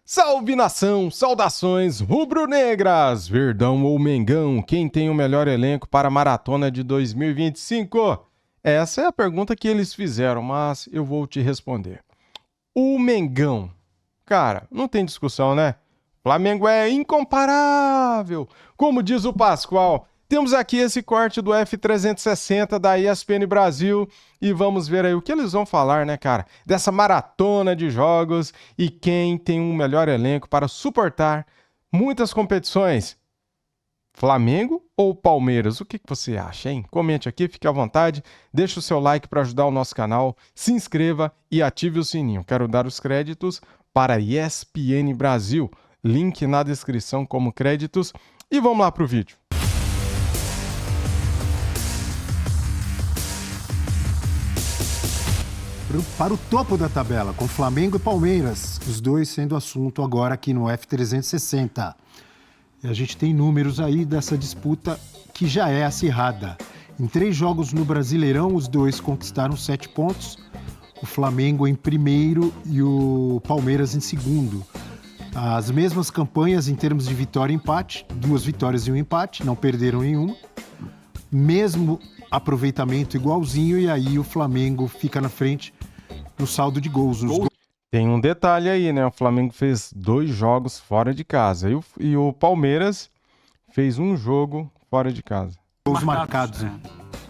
Salve nação, saudações rubro-negras, Verdão ou Mengão, quem tem o melhor elenco para a maratona de 2025? Essa é a pergunta que eles fizeram, mas eu vou te responder. O Mengão, cara, não tem discussão, né? Flamengo é incomparável, como diz o Pascoal. Temos aqui esse corte do F360 da ESPN Brasil e vamos ver aí o que eles vão falar, né, cara? Dessa maratona de jogos e quem tem um melhor elenco para suportar muitas competições. Flamengo ou Palmeiras? O que você acha, hein? Comente aqui, fique à vontade, deixe o seu like para ajudar o nosso canal, se inscreva e ative o sininho. Quero dar os créditos para a ESPN Brasil, link na descrição como créditos e vamos lá para o vídeo. Para o topo da tabela, com Flamengo e Palmeiras, os dois sendo assunto agora aqui no F360. E a gente tem números aí dessa disputa que já é acirrada. Em 3 jogos no Brasileirão, os dois conquistaram 7 pontos. O Flamengo em primeiro e o Palmeiras em segundo. As mesmas campanhas em termos de vitória e empate, 2 vitórias e 1 empate, não perderam nenhuma. Mesmo aproveitamento igualzinho, e aí o Flamengo fica na frente no saldo de gols. Tem um detalhe aí, né? O Flamengo fez 2 jogos fora de casa e o Palmeiras fez 1 jogo fora de casa. Gols marcados, né?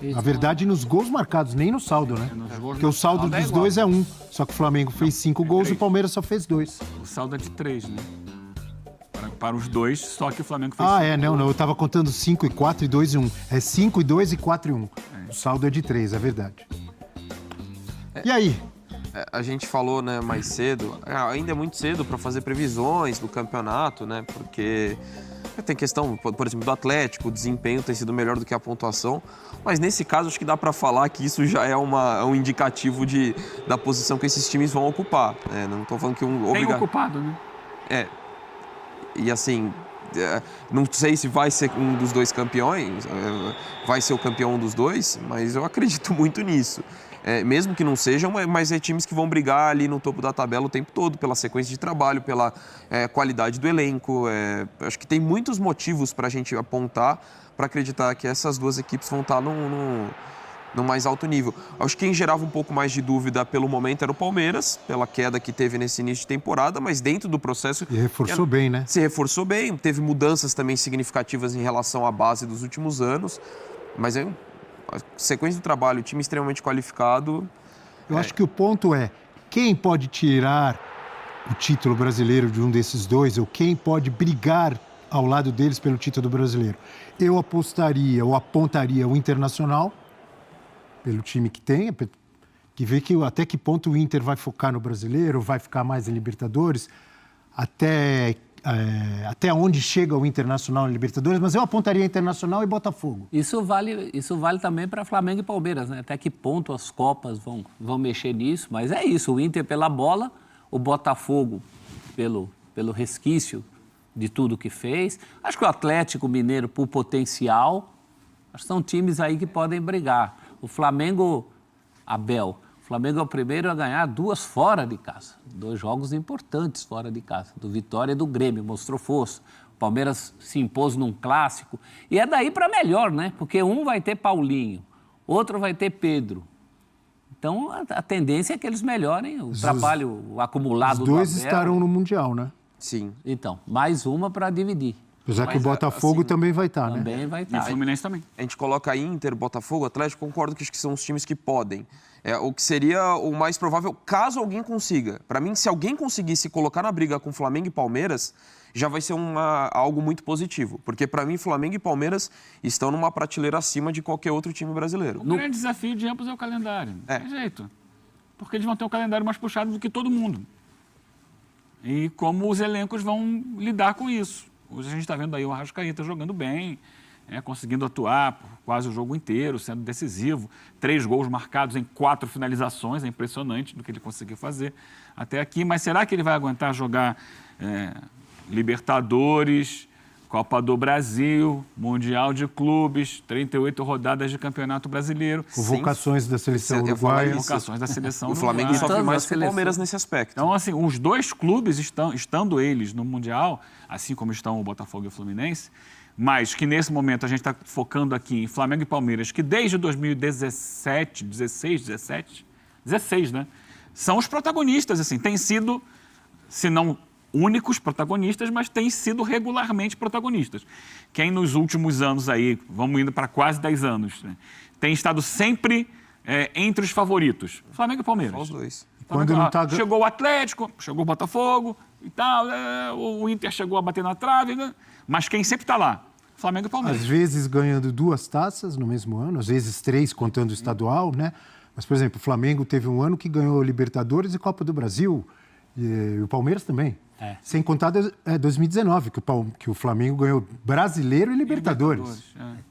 Na verdade, nos gols marcados, nem no saldo, né? Porque o saldo dos dois é 1. Só que o Flamengo fez 5 gols e o Palmeiras só fez 2. O saldo é de 3, né? Para os dois, só que o Flamengo fez 5. Não. Eu tava contando 5 e 4 e 2 e 1. É 5 e 2 e 4 e 1. O saldo é de 3, é verdade. E aí? A gente falou, né, mais cedo, ainda é muito cedo para fazer previsões do campeonato, né? Porque tem questão, por exemplo, do Atlético, o desempenho tem sido melhor do que a pontuação, mas nesse caso acho que dá para falar que isso já é um indicativo da posição que esses times vão ocupar. Né? Não estou falando que Tem ocupado, né? E assim, não sei se vai ser um dos dois campeões, vai ser o campeão dos dois, mas eu acredito muito nisso. Mesmo que não sejam, mas é times que vão brigar ali no topo da tabela o tempo todo, pela sequência de trabalho, pela qualidade do elenco. Acho que tem muitos motivos para a gente apontar para acreditar que essas duas equipes vão estar no mais alto nível. Acho que quem gerava um pouco mais de dúvida pelo momento era o Palmeiras, pela queda que teve nesse início de temporada, mas dentro do processo... E reforçou bem, né? Se reforçou bem, teve mudanças também significativas em relação à base dos últimos anos, mas a sequência do trabalho, o time extremamente qualificado... Eu acho que o ponto é, quem pode tirar o título brasileiro de um desses dois, ou quem pode brigar ao lado deles pelo título brasileiro? Eu apostaria ou apontaria o Internacional, pelo time que tem, que vê até que ponto o Inter vai focar no brasileiro, vai ficar mais em Libertadores, até onde chega o Internacional em Libertadores, mas eu apontaria Internacional e Botafogo. Isso vale também para Flamengo e Palmeiras, né? Até que ponto as Copas vão mexer nisso, mas é isso, o Inter pela bola, o Botafogo pelo resquício de tudo que fez. Acho que o Atlético Mineiro, por potencial, são times aí que podem brigar. O Flamengo, o Flamengo é o primeiro a ganhar 2 fora de casa. 2 jogos importantes fora de casa. Do Vitória e do Grêmio, mostrou força. O Palmeiras se impôs num clássico. E é daí para melhor, né? Porque um vai ter Paulinho, outro vai ter Pedro. Então, a tendência é que eles melhorem o trabalho acumulado do Abel. Os dois estarão no Mundial, né? Sim. Então, mais uma para dividir. Já que o Botafogo assim, também vai estar, né? Também vai estar. E o Fluminense também. A gente coloca Inter, Botafogo, Atlético, concordo que acho que são os times que podem. O que seria o mais provável, caso alguém consiga. Para mim, se alguém conseguir se colocar na briga com Flamengo e Palmeiras, já vai ser algo muito positivo. Porque, para mim, Flamengo e Palmeiras estão numa prateleira acima de qualquer outro time brasileiro. O grande desafio de ambos é o calendário. Não tem jeito. Porque eles vão ter um calendário mais puxado do que todo mundo. E como os elencos vão lidar com isso. Hoje a gente está vendo aí o Arrascaeta jogando bem, conseguindo atuar por quase o jogo inteiro, sendo decisivo. 3 gols marcados em 4 finalizações, é impressionante do que ele conseguiu fazer até aqui. Mas será que ele vai aguentar jogar Libertadores, Copa do Brasil, Mundial de Clubes, 38 rodadas de Campeonato Brasileiro. Convocações da seleção uruguaia. Convocações da seleção O Flamengo uruguaia. sofre mais que o Palmeiras nesse aspecto. Então, assim, os dois clubes, estando eles no Mundial, assim como estão o Botafogo e o Fluminense, mas que nesse momento a gente está focando aqui em Flamengo e Palmeiras, que desde 2017, 16, né? São os protagonistas, assim, têm sido, se não únicos protagonistas, mas têm sido regularmente protagonistas. Quem nos últimos anos aí, vamos indo para quase 10 anos, né, tem estado sempre entre os favoritos. Flamengo e Palmeiras. Só os dois. Quando não tá... Chegou o Atlético, chegou o Botafogo e tal, o Inter chegou a bater na trave, né? Mas quem sempre está lá? Flamengo e Palmeiras. Às vezes ganhando 2 taças no mesmo ano, às vezes 3, contando o estadual, né? Mas, por exemplo, o Flamengo teve um ano que ganhou Libertadores e Copa do Brasil, e o Palmeiras também. Sem contar 2019, que o Flamengo ganhou Brasileiro e Libertadores.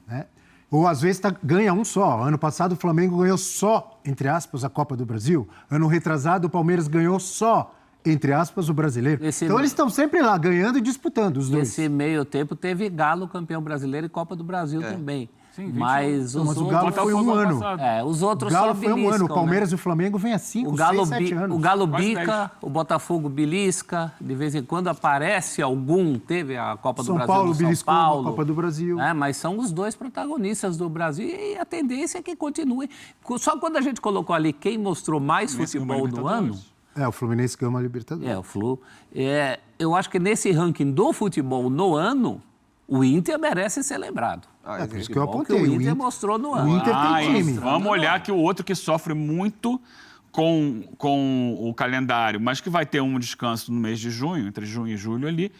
Né? Ou, às vezes, ganha um só. Ano passado, o Flamengo ganhou só, entre aspas, a Copa do Brasil. Ano retrasado, o Palmeiras ganhou só, entre aspas, o Brasileiro. Então, eles estão sempre lá, ganhando e disputando, os dois. Nesse meio tempo, teve Galo campeão brasileiro e Copa do Brasil também. Sim, mas o Galo foi um ano. Os outros O Galo só foi um ano. O Palmeiras e o Flamengo vêm há 5, 6, 7 anos. O Galo Quase bica, 10. o Botafogo belisca, de vez em quando aparece algum, teve a Copa do São Brasil Paulo no São beliscou Paulo. na Copa do Brasil. Mas são os dois protagonistas do Brasil e a tendência é que continue. Só quando a gente colocou ali quem mostrou mais futebol no ano... O Fluminense ganhou uma Libertadores. O Flu. Eu acho que nesse ranking do futebol no ano, o Inter merece ser lembrado. Por isso que eu apontei. O Inter mostrou no ano. O Inter tem time. Vamos olhar que o outro que sofre muito com o calendário, mas que vai ter um descanso no mês de junho, entre junho e julho ali.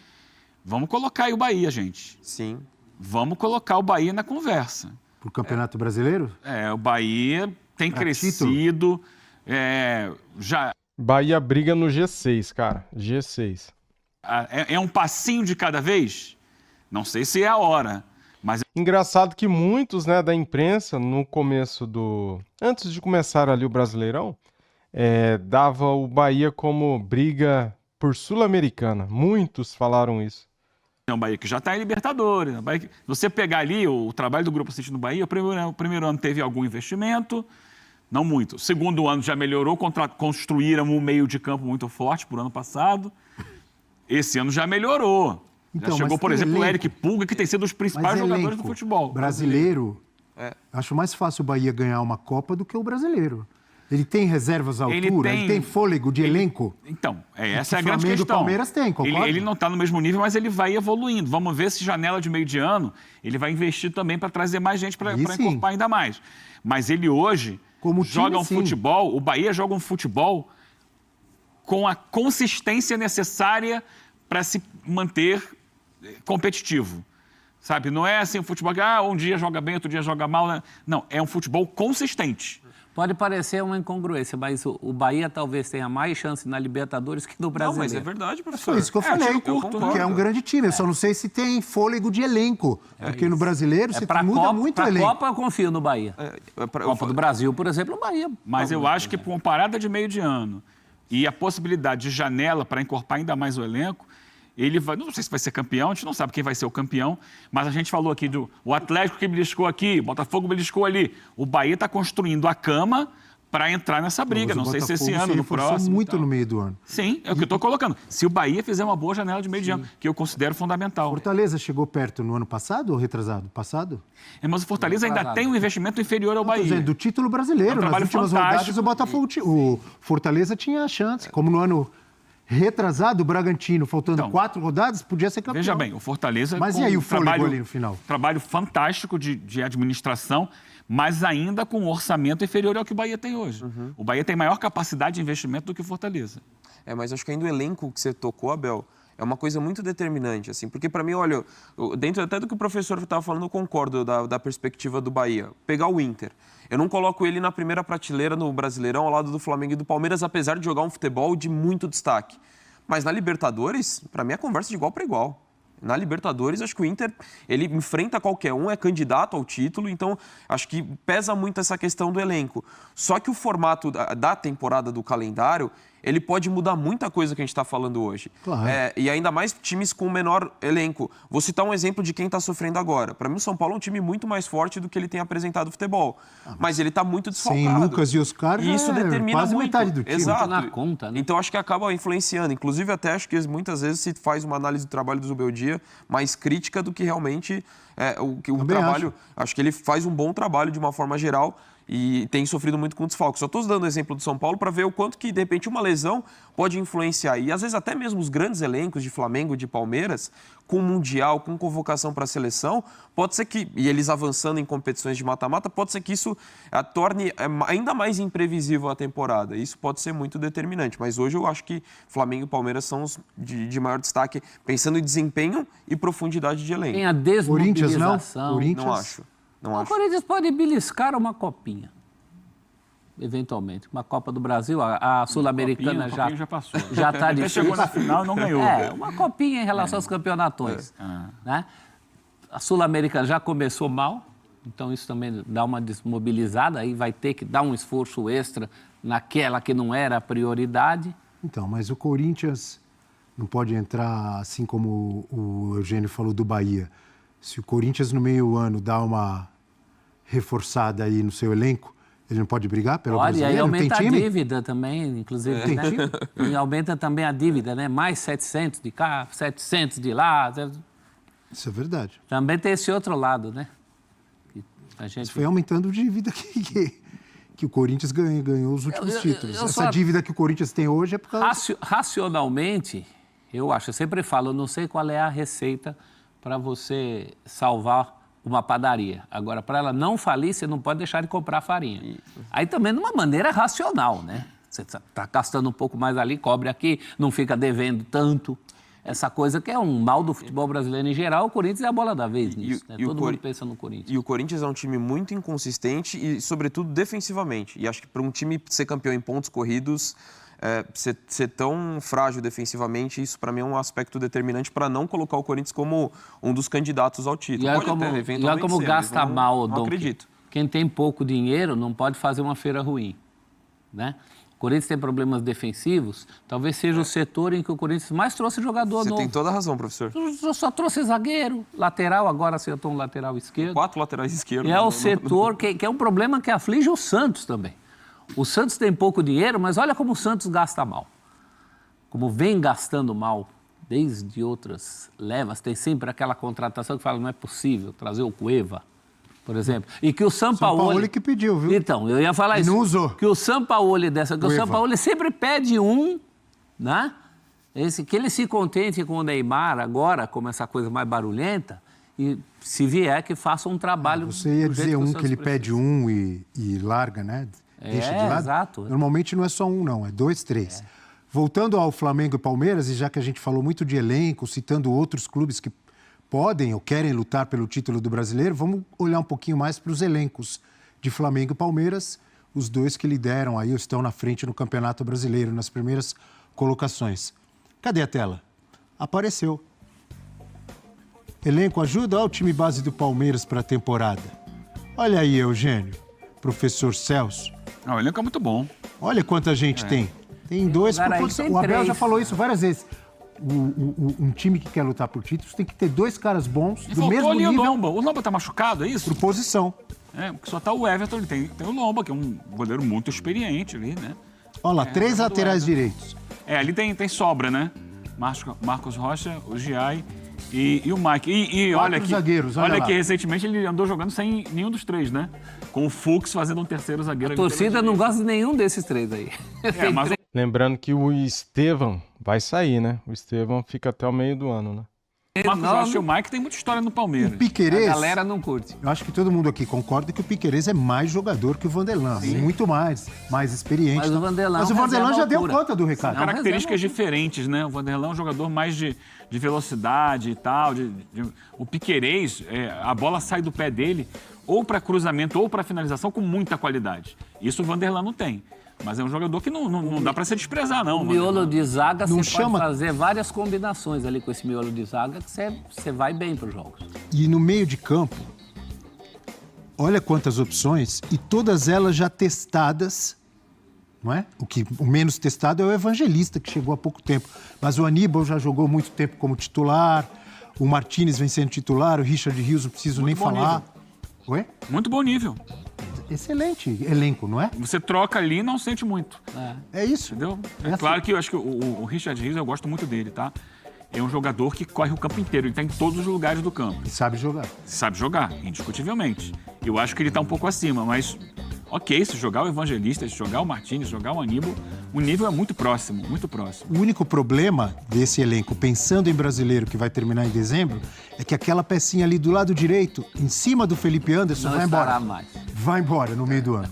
Vamos colocar aí o Bahia, gente. Sim. Vamos colocar o Bahia na conversa. Pro Campeonato Brasileiro? O Bahia tem crescido. Já Bahia briga no G6, cara. G6. é um passinho de cada vez? Não sei se é a hora, mas... Engraçado que muitos, né, da imprensa, no começo do... Antes de começar ali o Brasileirão, dava o Bahia como briga por Sul-Americana. Muitos falaram isso. É um Bahia que já está em Libertadores. Se você pegar ali o trabalho do Grupo City no Bahia, o primeiro ano teve algum investimento, não muito. O segundo ano já melhorou, construíram um meio de campo muito forte por ano passado. Esse ano já melhorou. Então, já chegou, por exemplo, o Eric Pulga, que tem sido um dos principais jogadores do futebol brasileiro. Acho mais fácil o Bahia ganhar uma Copa do que o brasileiro. Ele tem reservas à altura, ele tem fôlego de elenco. Então, essa é a grande Flamengo e questão. Palmeiras tem, concorda? Ele não está no mesmo nível, mas ele vai evoluindo. Vamos ver se janela de meio de ano ele vai investir também para trazer mais gente para encorpar ainda mais. Mas ele hoje joga um futebol, o Bahia joga um futebol com a consistência necessária para se manter competitivo. Sabe? Não é assim um futebol que um dia joga bem, outro dia joga mal. Né? Não, é um futebol consistente. Pode parecer uma incongruência, mas o Bahia talvez tenha mais chance na Libertadores que no Brasileiro. Não, mas é verdade, professor. Foi isso que eu falei, porque é um grande time. Eu só não sei se tem fôlego de elenco. Porque no Brasileiro você muda muito o elenco. Para a Copa eu confio no Bahia. Copa do Brasil, por exemplo, o Bahia. Mas eu acho que com parada de meio de ano e a possibilidade de janela para encorpar ainda mais o elenco, ele vai, não sei se vai ser campeão, a gente não sabe quem vai ser o campeão, mas a gente falou aqui do o Atlético que beliscou aqui, o Botafogo beliscou ali. O Bahia está construindo a cama para entrar nessa briga. Não sei se esse ano, no próximo. Muito no meio do ano. Sim, é o que eu estou colocando. Se o Bahia fizer uma boa janela de meio de ano, que eu considero fundamental. Fortaleza chegou perto no ano passado ou retrasado? Passado? Mas o Fortaleza ainda tem um investimento inferior ao Bahia. Dizendo, do título brasileiro. Nas últimas rodadas, o Botafogo, o Fortaleza tinha a chance. Como no ano retrasado, o Bragantino, faltando 4 rodadas, podia ser campeão. Veja bem, o Fortaleza... Mas e aí o fôlego ali no final? Trabalho fantástico de administração, mas ainda com um orçamento inferior ao que o Bahia tem hoje. O Bahia tem maior capacidade de investimento do que o Fortaleza. Mas acho que ainda o elenco que você tocou, Abel, é uma coisa muito determinante, assim, porque para mim, olha, dentro até do que o professor estava falando, eu concordo da perspectiva do Bahia. Pegar o Inter, eu não coloco ele na primeira prateleira no Brasileirão ao lado do Flamengo e do Palmeiras, apesar de jogar um futebol de muito destaque. Mas na Libertadores, para mim, é conversa de igual para igual. Na Libertadores, acho que o Inter, ele enfrenta qualquer um, é candidato ao título, então acho que pesa muito essa questão do elenco. Só que o formato da temporada do calendário, ele pode mudar muita coisa que a gente está falando hoje. Claro. E ainda mais times com menor elenco. Vou citar um exemplo de quem está sofrendo agora. Para mim, o São Paulo é um time muito mais forte do que ele tem apresentado no futebol. Mas ele está muito desfalcado. Sem Lucas e Oscar, e isso determina quase muito. metade do time. Exato. Na conta, né? Então, acho que acaba influenciando. Inclusive, até acho que muitas vezes se faz uma análise do trabalho do Zubeldia mais crítica do que realmente o trabalho. Acho que ele faz um bom trabalho de uma forma geral e tem sofrido muito com o desfalque. Só estou dando o exemplo do São Paulo para ver o quanto que, de repente, uma lesão pode influenciar. E, às vezes, até mesmo os grandes elencos de Flamengo, de Palmeiras, com Mundial, com convocação para a seleção, pode ser que, e eles avançando em competições de mata-mata, pode ser que isso torne ainda mais imprevisível a temporada. Isso pode ser muito determinante. Mas hoje eu acho que Flamengo e Palmeiras são os de maior destaque, pensando em desempenho e profundidade de elenco. Tem a desmobilização. Corinthians Não acho. O Corinthians pode beliscar uma copinha, eventualmente. Uma Copa do Brasil, a Sul-Americana já passou. Já está Até difícil. chegou na final e não ganhou. Uma copinha em relação aos campeonatões. Né? A Sul-Americana já começou mal, então isso também dá uma desmobilizada, aí vai ter que dar um esforço extra naquela que não era a prioridade. Então, mas o Corinthians não pode entrar, assim como o Eugênio falou do Bahia. Se o Corinthians no meio do ano dá uma reforçada aí no seu elenco, ele não pode brigar pelo brasileiro? E aí aumenta tem a time? dívida também, inclusive. Tem Né? time? E aumenta também a dívida, né? Mais 700 de cá, 700 de lá. Isso é verdade. Também tem esse outro lado, né? Que a gente... Isso foi aumentando a dívida que o Corinthians ganhou os últimos títulos. Essa dívida que o Corinthians tem hoje é por causa... Racionalmente, eu sempre falo, eu não sei qual é a receita para você salvar uma padaria. Agora, para ela não falir, você não pode deixar de comprar farinha. Isso. Aí também de uma maneira racional, né? Você está gastando um pouco mais ali, cobre aqui, não fica devendo tanto. Essa coisa que é um mal do futebol brasileiro em geral, o Corinthians é a bola da vez nisso. Né? Todo mundo pensa no Corinthians. E o Corinthians é um time muito inconsistente e, sobretudo, defensivamente. E acho que para um time ser campeão em pontos corridos... ser tão frágil defensivamente, isso para mim é um aspecto determinante para não colocar o Corinthians como um dos candidatos ao título. E olha como gasta mal, Dom. Acredito. Quem tem pouco dinheiro não pode fazer uma feira ruim, né? O Corinthians tem problemas defensivos, talvez seja o setor em que o Corinthians mais trouxe jogador novo. Você tem toda a razão, professor. Só trouxe zagueiro, lateral, agora acertou um lateral esquerdo. 4 laterais esquerdos. E é o setor que é um problema que aflige o Santos também. O Santos tem pouco dinheiro, mas olha como o Santos gasta mal. Como vem gastando mal desde outras levas. Tem sempre aquela contratação que fala, não é possível trazer o Cueva, por exemplo. E que o Sampaoli que pediu, viu? Então, eu ia falar isso. Não usou. Que o Sampaoli o Sampaoli sempre pede né? Que ele se contente com o Neymar agora, como essa coisa mais barulhenta, e se vier que faça um trabalho... Você ia dizer que ele pede e larga, né? Deixa de lado. Exato. Normalmente não é só não, é 2, 3. Voltando ao Flamengo e Palmeiras, e já que a gente falou muito de elenco, citando outros clubes que podem ou querem lutar pelo título do brasileiro, vamos olhar um pouquinho mais para os elencos de Flamengo e Palmeiras, os dois que lideram aí, estão na frente no Campeonato Brasileiro, nas primeiras colocações. Cadê a tela? Apareceu. Elenco ajuda o time base do Palmeiras para a temporada. Olha aí, Eugênio, professor Celso. O elenco é muito bom. Olha quanta gente tem. Tem 2 por posição. O Abel já falou isso várias vezes. Um time que quer lutar por títulos tem que ter 2 caras bons, E do mesmo nível. O Lomba tá machucado, é isso? Por posição. Porque só tá o Everton, ele tem o Lomba, que é um goleiro muito experiente ali, né? Olha lá, 3 laterais direitos. Ali tem sobra, né? Marcos Rocha, o Giai e o Mike. E olha que, zagueiros, olha que recentemente ele andou jogando sem nenhum dos 3, né? Com o Fux fazendo um terceiro zagueiro. A torcida não gosta de nenhum desses 3 aí. Mas Lembrando que o Estevão vai sair, né? O Estevão fica até o meio do ano, né? o Marcos Rocha e o Mike tem muita história no Palmeiras. O Piquerez, A galera não curte. eu acho que todo mundo aqui concorda que o Piquerez é mais jogador que o Vanderlan. Muito mais experiente. Mas o Vanderlan já deu altura. conta do recado. Não, Características diferentes, né? O Vanderlan é um jogador mais de velocidade e tal. O Piquerez, a bola sai do pé dele ou para cruzamento ou para finalização com muita qualidade. Isso o Vanderlan não tem. Mas é um jogador que não dá para se desprezar, não. O miolo de zaga, Não você chama- pode fazer várias combinações ali com esse miolo de zaga que você vai bem para os jogos. E no meio de campo, olha quantas opções, e todas elas já testadas não é? O menos testado é o Evangelista, que chegou há pouco tempo. Mas o Aníbal já jogou muito tempo como titular, o Martínez vem sendo titular, o Richard Rios não preciso nem falar. Oi? Muito bom nível. Excelente elenco, não é? Você troca ali e não sente muito. É isso. Entendeu? É assim. Claro que eu acho que o Richard Rios, eu gosto muito dele, tá? É um jogador que corre o campo inteiro, ele está em todos os lugares do campo. E sabe jogar. Sabe jogar, indiscutivelmente. Eu acho que ele está um pouco acima, mas ok, se jogar o Evangelista, se jogar o Martínez, se jogar o Aníbal, o nível é muito próximo, muito próximo. O único problema desse elenco, pensando em brasileiro que vai terminar em dezembro, é que aquela pecinha ali do lado direito, em cima do Felipe Anderson, Não vai embora. estará mais. Vai embora no meio do ano.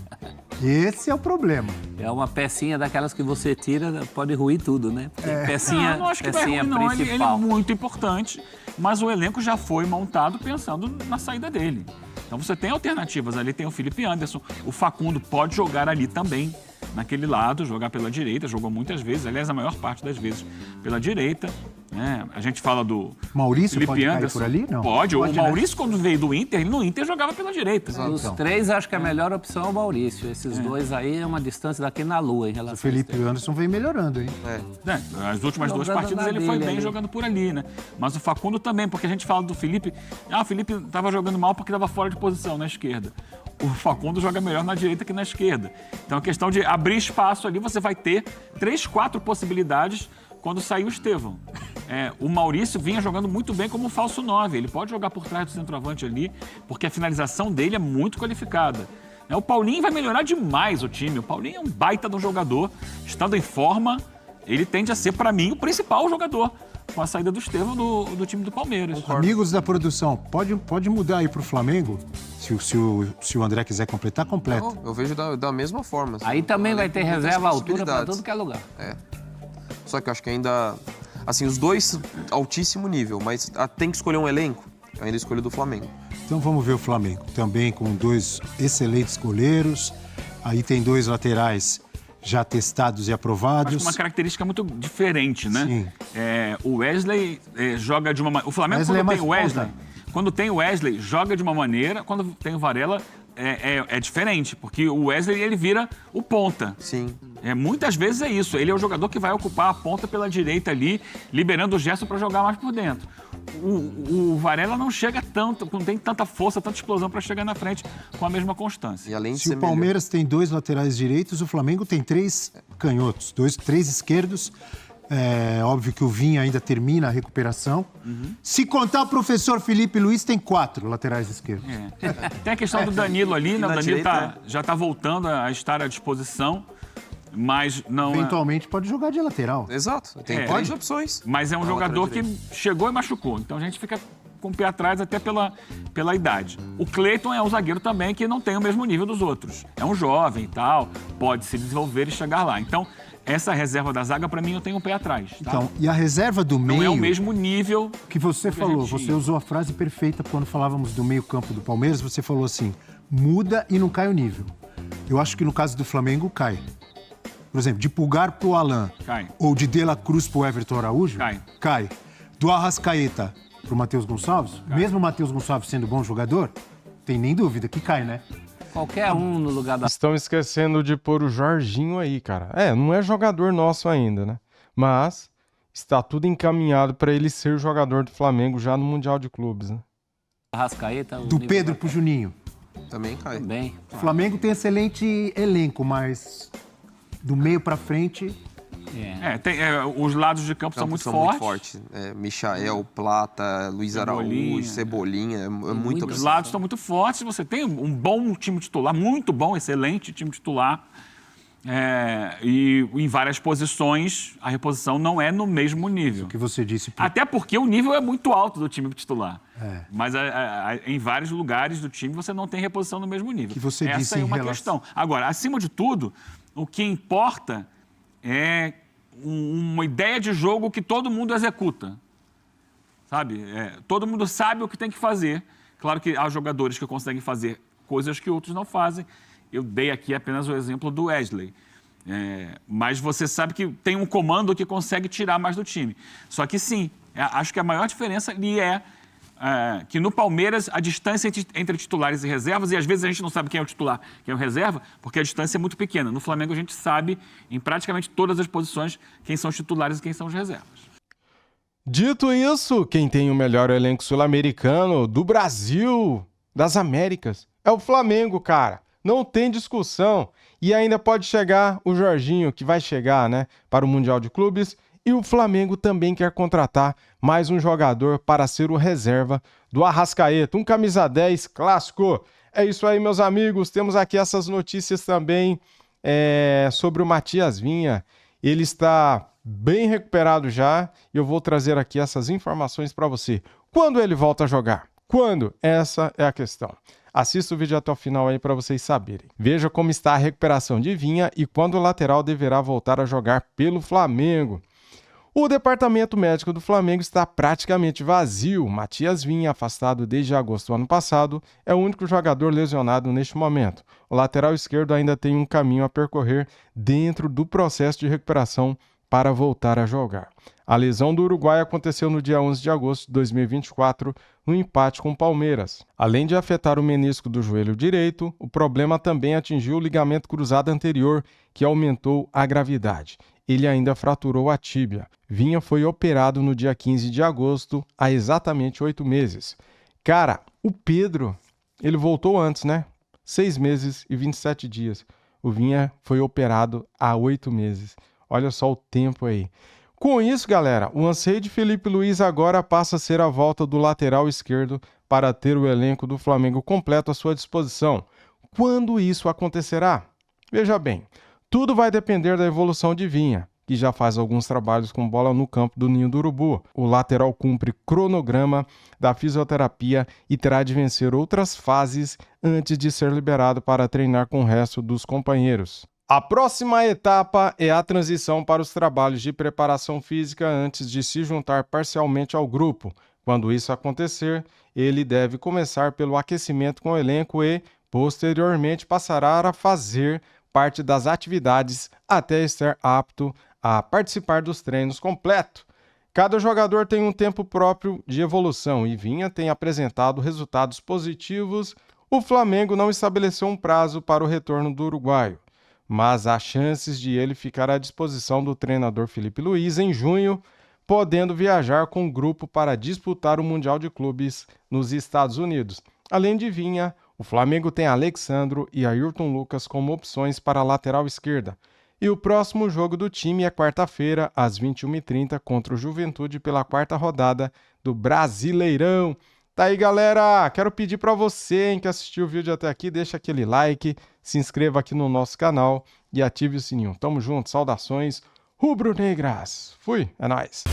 Esse é o problema. É uma pecinha daquelas que você tira, pode ruir tudo, né? Porque pecinha, Eu não acho que vai pecinha ruim, não. Ele é principal. muito importante, mas o elenco já foi montado pensando na saída dele. Então você tem alternativas ali, tem o Felipe Anderson, o Facundo pode jogar ali também, naquele lado, jogar pela direita, jogou muitas vezes, aliás, a maior parte das vezes pela direita. Né? A gente fala do Maurício Felipe pode cair Anderson. por ali? Não. Pode. O Né? Maurício, quando veio do Inter, no Inter jogava pela direita. Dos três, acho que a melhor opção é o Maurício. Esses dois aí é uma distância daqui na lua em relação O Felipe Anderson vem melhorando, hein? As últimas duas Jogando partidas na ele foi dele bem ali. jogando por ali, né? Mas o Facundo também, porque a gente fala do Felipe. O Felipe estava jogando mal porque estava fora de posição na esquerda. O Facundo joga melhor na direita que na esquerda. Então a questão de abrir espaço ali, você vai ter 3, 4 possibilidades quando sair o Estevão. O Maurício vinha jogando muito bem como falso 9. Ele pode jogar por trás do centroavante ali, porque a finalização dele é muito qualificada. O Paulinho vai melhorar demais o time. O Paulinho é um baita de um jogador. Estando em forma, ele tende a ser, para mim, o principal jogador com a saída do Estevão do time do Palmeiras. Amigos da produção, pode mudar aí pro Flamengo? Se o André quiser completar, completa. Não, eu vejo da mesma forma. Assim. Aí também vai ter Muitas reserva à altura para possibilidades. tudo que é lugar. Só que eu acho que ainda... Assim, os dois, altíssimo nível, mas tem que escolher um elenco. Eu ainda escolho do Flamengo. Então vamos ver o Flamengo. Também com 2 excelentes goleiros. Aí tem 2 laterais já testados e aprovados. Acho que uma característica muito diferente, né? Sim. O Wesley joga de uma maneira... O Flamengo, Wesley quando é tem o mais Wesley... ponta. Quando tem o Wesley, joga de uma maneira. Quando tem o Varela, é diferente. Porque o Wesley, ele vira o ponta. Sim. Muitas vezes é isso. Ele é o jogador que vai ocupar a ponta pela direita ali, liberando o Gerson para jogar mais por dentro. O Varela não chega tanto, não tem tanta força, tanta explosão para chegar na frente com a mesma constância. E além de Se ser o Palmeiras tem 2 laterais direitos, o Flamengo tem 3 canhotos, 3 esquerdos. É óbvio que o Vinha ainda termina a recuperação. Se contar o professor Felipe Luiz, tem 4 laterais esquerdos. Tem a questão do Danilo ali, né? O na Danilo direita, já está voltando a estar à disposição, mas não Eventualmente pode jogar de lateral. Exato. Tem 3 opções. Mas é um Na jogador lateral que direita. chegou e machucou. Então a gente fica com o pé atrás até pela idade. O Cleiton é um zagueiro também que não tem o mesmo nível dos outros. É um jovem e tal, pode se desenvolver e chegar lá. Então, essa reserva da zaga, para mim, eu tenho um pé atrás. Tá? Então, e a reserva do não meio... é o mesmo nível que você que a falou, gente você usou a frase perfeita quando falávamos do meio-campo do Palmeiras, você falou assim: muda e não cai o nível. Eu acho que no caso do Flamengo cai. Por exemplo, de Pulgar pro Alain Cai. ou de De La Cruz pro Everton Araújo, Cai. Do Arrascaeta pro Matheus Gonçalves, mesmo o Matheus Gonçalves sendo bom jogador, tem nem dúvida que cai, né? Qualquer um no lugar da... Estão esquecendo de pôr o Jorginho aí, cara. Não é jogador nosso ainda, né? Mas está tudo encaminhado para ele ser jogador do Flamengo já no Mundial de Clubes, né? Rascaeta... Do Pedro pro Juninho. Também cai. Também. O Flamengo tem excelente elenco, mas do meio pra frente... os lados de campo são muito fortes. Michael, Plata, Luiz Araújo, Cebolinha. É muita Os lados estão muito fortes. Você tem um bom time titular, muito bom, excelente time titular. E em várias posições, a reposição não é no mesmo nível. O que você disse... Até porque o nível é muito alto do time titular. Mas em vários lugares do time você não tem reposição no mesmo nível. Que você Essa disse é uma questão. Agora, acima de tudo, o que importa é uma ideia de jogo que todo mundo executa. Sabe? Todo mundo sabe o que tem que fazer. Claro que há jogadores que conseguem fazer coisas que outros não fazem. Eu dei aqui apenas o exemplo do Wesley. Mas você sabe que tem um comando que consegue tirar mais do time. Só que sim, acho que a maior diferença ali é que no Palmeiras a distância entre titulares e reservas, e às vezes a gente não sabe quem é o titular, quem é o reserva, porque a distância é muito pequena. No Flamengo a gente sabe, em praticamente todas as posições, quem são os titulares e quem são os reservas. Dito isso, quem tem o melhor elenco sul-americano do Brasil, das Américas, é o Flamengo, cara. Não tem discussão. E ainda pode chegar o Jorginho, que vai chegar, né, para o Mundial de Clubes. E o Flamengo também quer contratar mais um jogador para ser o reserva do Arrascaeta, um camisa 10 clássico. É isso aí, meus amigos. Temos aqui essas notícias também sobre o Matias Vinha. Ele está bem recuperado já e eu vou trazer aqui essas informações para você. Quando ele volta a jogar? Quando? Essa é a questão. Assista o vídeo até o final aí para vocês saberem. Veja como está a recuperação de Vinha e quando o lateral deverá voltar a jogar pelo Flamengo. O departamento médico do Flamengo está praticamente vazio. Matias Vinha, afastado desde agosto do ano passado, é o único jogador lesionado neste momento. O lateral esquerdo ainda tem um caminho a percorrer dentro do processo de recuperação para voltar a jogar. A lesão do Uruguai aconteceu no dia 11 de agosto de 2024, no empate com o Palmeiras. Além de afetar o menisco do joelho direito, o problema também atingiu o ligamento cruzado anterior, que aumentou a gravidade. Ele ainda fraturou a tíbia. Vinha foi operado no dia 15 de agosto, há exatamente 8 meses. Cara, o Pedro, ele voltou antes, né? 6 meses e 27 dias. O Vinha foi operado há 8 meses. Olha só o tempo aí. Com isso, galera, o anseio de Felipe Luiz agora passa a ser a volta do lateral esquerdo para ter o elenco do Flamengo completo à sua disposição. Quando isso acontecerá? Veja bem, tudo vai depender da evolução de Vinha, que já faz alguns trabalhos com bola no campo do Ninho do Urubu. O lateral cumpre cronograma da fisioterapia e terá de vencer outras fases antes de ser liberado para treinar com o resto dos companheiros. A próxima etapa é a transição para os trabalhos de preparação física antes de se juntar parcialmente ao grupo. Quando isso acontecer, ele deve começar pelo aquecimento com o elenco e, posteriormente, passará a fazer parte das atividades até estar apto a participar dos treinos completos. Cada jogador tem um tempo próprio de evolução e Vinha tem apresentado resultados positivos. O Flamengo não estabeleceu um prazo para o retorno do uruguaio, mas há chances de ele ficar à disposição do treinador Felipe Luiz em junho, podendo viajar com o grupo para disputar o Mundial de Clubes nos Estados Unidos. Além de Vinha, o Flamengo tem Alexandro e Ayrton Lucas como opções para a lateral esquerda. E o próximo jogo do time é quarta-feira, às 21h30, contra o Juventude pela 4ª rodada do Brasileirão. Tá aí, galera, quero pedir para você que assistiu o vídeo até aqui, deixa aquele like, se inscreva aqui no nosso canal e ative o sininho. Tamo junto, saudações rubro-negras. Fui, é nóis.